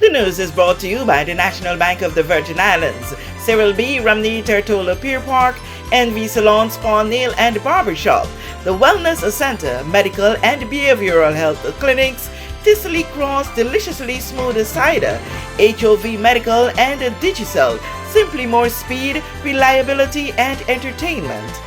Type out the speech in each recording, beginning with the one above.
The news is brought to you by the National Bank of the Virgin Islands, Cyril B. Ramney Tertola Pier Park, NV Salon Spa Nail and Barbershop, the Wellness Center, Medical and Behavioral Health Clinics, Ticely Cross Deliciously Smooth Cider, HOV Medical and Digicel, simply more speed, reliability and entertainment.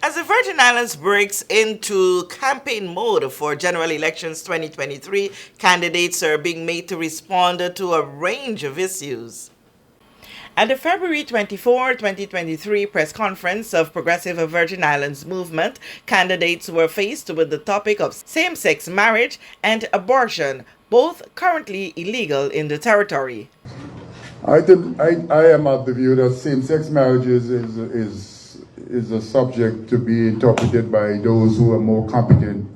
As the Virgin Islands breaks into campaign mode for general elections 2023, candidates are being made to respond to a range of issues. At the February 24, 2023 press conference of Progressive Virgin Islands Movement, candidates were faced with the topic of same-sex marriage and abortion, both currently illegal in the territory. I am of the view that same-sex marriages is a subject to be interpreted by those who are more competent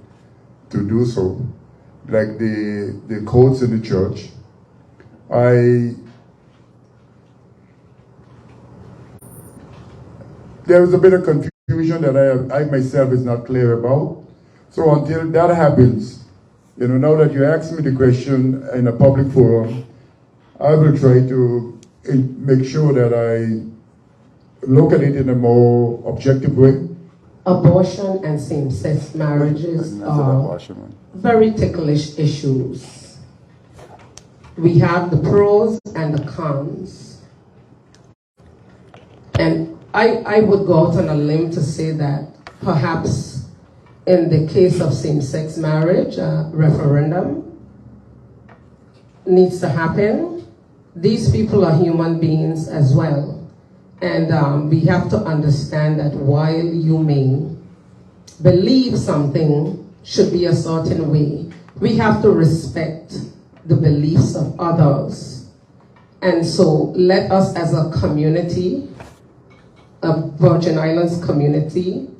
to do so, like the courts in the church. There is a bit of confusion that I myself is not clear about. So until that happens, now that you asked me the question in a public forum, I will try to make sure that I look at it in a more objective way. Abortion and same-sex marriages are very ticklish issues. We have the pros and the cons. And I would go out on a limb to say that perhaps in the case of same-sex marriage, a referendum needs to happen. These people are human beings as well. And we have to understand that while you may believe something should be a certain way, we have to respect the beliefs of others. And so let us as a community, a Virgin Islands community,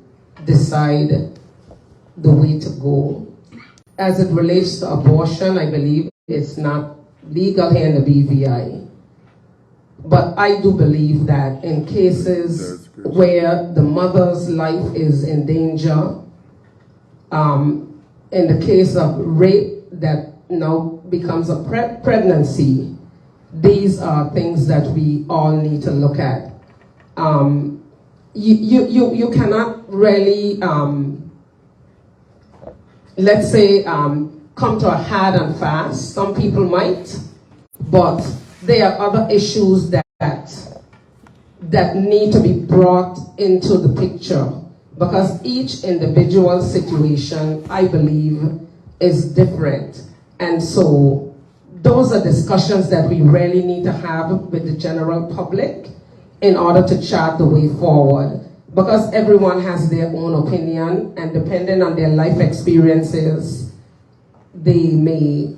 decide the way to go. As it relates to abortion, I believe it's not legal here in the BVI. But I do believe that in cases where the mother's life is in danger, in the case of rape that now becomes a pregnancy, these are things that we all need to look at. You cannot really, let's say, come to a hard and fast. Some people might, but there are other issues that need to be brought into the picture, because each individual situation, I believe, is different. And so those are discussions that we really need to have with the general public in order to chart the way forward, because everyone has their own opinion, and depending on their life experiences, they may,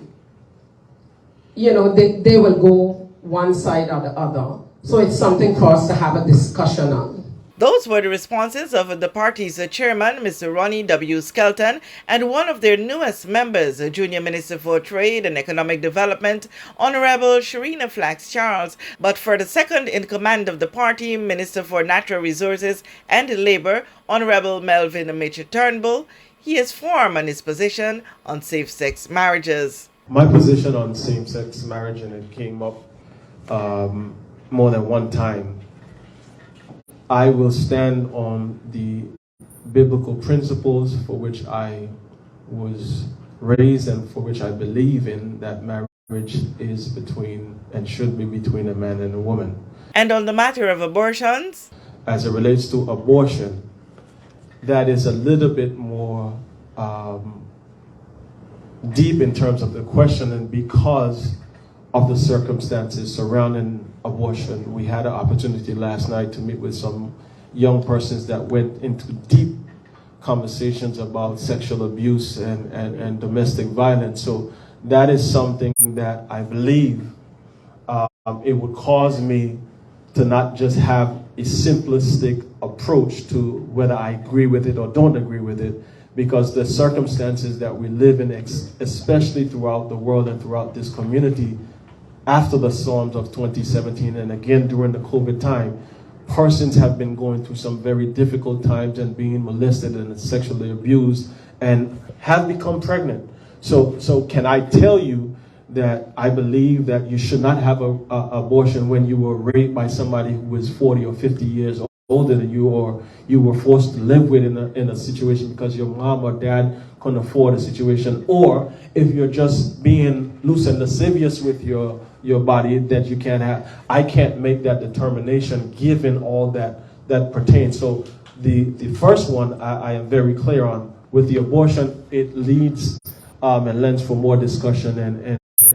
they will go one side or the other. So it's something for us to have a discussion on. Those were the responses of the party's chairman, Mr. Ronnie W. Skelton, and one of their newest members, Junior Minister for Trade and Economic Development, Honorable Sharina Flax Charles. But for the second in command of the party, Minister for Natural Resources and Labor, Honorable Melvin Mitch Turnbull, he is firm on his position on same-sex marriages. My position on same-sex marriage, and it came up more than one time, I will stand on the biblical principles for which I was raised and for which I believe in, that marriage is between and should be between a man and a woman. And on the matter of abortions? As it relates to abortion, that is a little bit more deep in terms of the question, and because of the circumstances surrounding abortion, we had an opportunity last night to meet with some young persons that went into deep conversations about sexual abuse and domestic violence. So that is something that I believe it would cause me to not just have a simplistic approach to whether I agree with it or don't agree with it, because the circumstances that we live in, especially throughout the world and throughout this community, after the storms of 2017 and again during the COVID time, persons have been going through some very difficult times and being molested and sexually abused and have become pregnant. So can I tell you that I believe that you should not have an abortion when you were raped by somebody who was 40 or 50 years older than you, or you were forced to live with in a situation because your mom or dad couldn't afford a situation, or if you're just being loose and lascivious with your body that you can't have. I can't make that determination given all that pertains. So the first one I am very clear on. With the abortion, it leads and lends for more discussion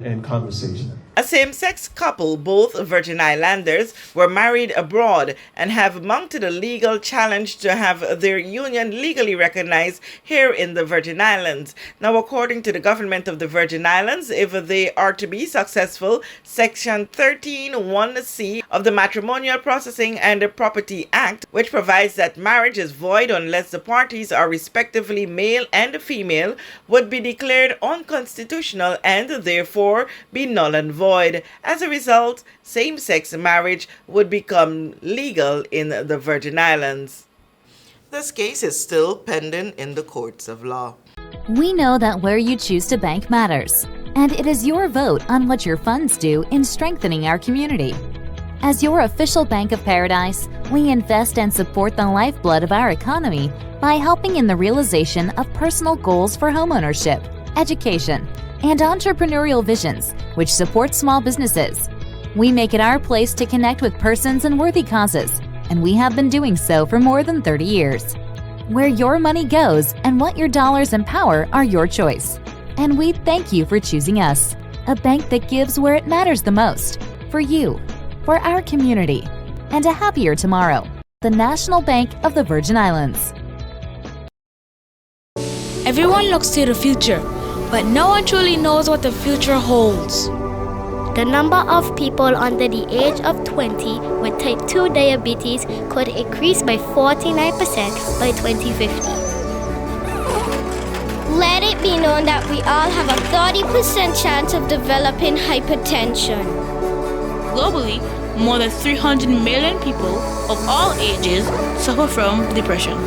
and conversation. A same-sex couple, both Virgin Islanders, were married abroad and have mounted a legal challenge to have their union legally recognized here in the Virgin Islands. Now, according to the government of the Virgin Islands, if they are to be successful, Section 13(1)(c) of the Matrimonial Processing and Property Act, which provides that marriage is void unless the parties are respectively male and female, would be declared unconstitutional and therefore be null and void. As a result, same-sex marriage would become legal in the Virgin Islands. This case is still pending in the courts of law. We know that where you choose to bank matters, and it is your vote on what your funds do in strengthening our community. As your official Bank of Paradise, we invest and support the lifeblood of our economy by helping in the realization of personal goals for homeownership, education, and entrepreneurial visions, which support small businesses. We make it our place to connect with persons and worthy causes, and we have been doing so for more than 30 years. Where your money goes and what your dollars empower are your choice. And we thank you for choosing us, a bank that gives where it matters the most, for you, for our community, and a happier tomorrow. The National Bank of the Virgin Islands. Everyone looks to the future, but no one truly knows what the future holds. The number of people under the age of 20 with type 2 diabetes could increase by 49% by 2050. Let it be known that we all have a 30% chance of developing hypertension. Globally, more than 300 million people of all ages suffer from depression.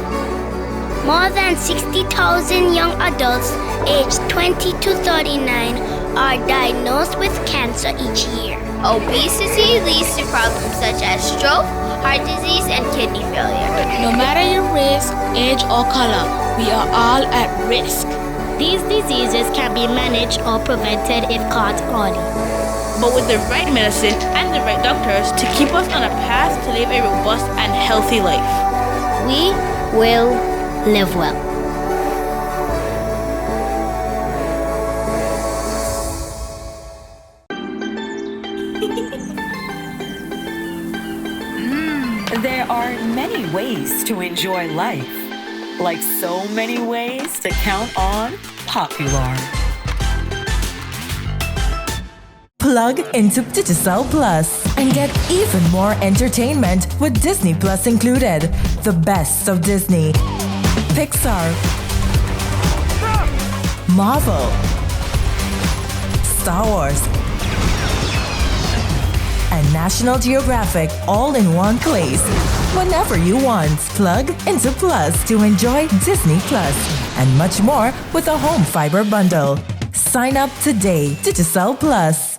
More than 60,000 young adults aged 20 to 39 are diagnosed with cancer each year. Obesity leads to problems such as stroke, heart disease, and kidney failure. No matter your race, age, or color, we are all at risk. These diseases can be managed or prevented if caught early. But with the right medicine and the right doctors to keep us on a path to live a robust and healthy life, we will live well. There are many ways to enjoy life, like so many ways to count on Popular. Plug into Digicel Plus and get even more entertainment with Disney Plus included. The best of Disney, Pixar, Marvel, Star Wars, and National Geographic all in one place. Whenever you want, plug into Plus to enjoy Disney Plus and much more with a home fiber bundle. Sign up today. Digicel Plus.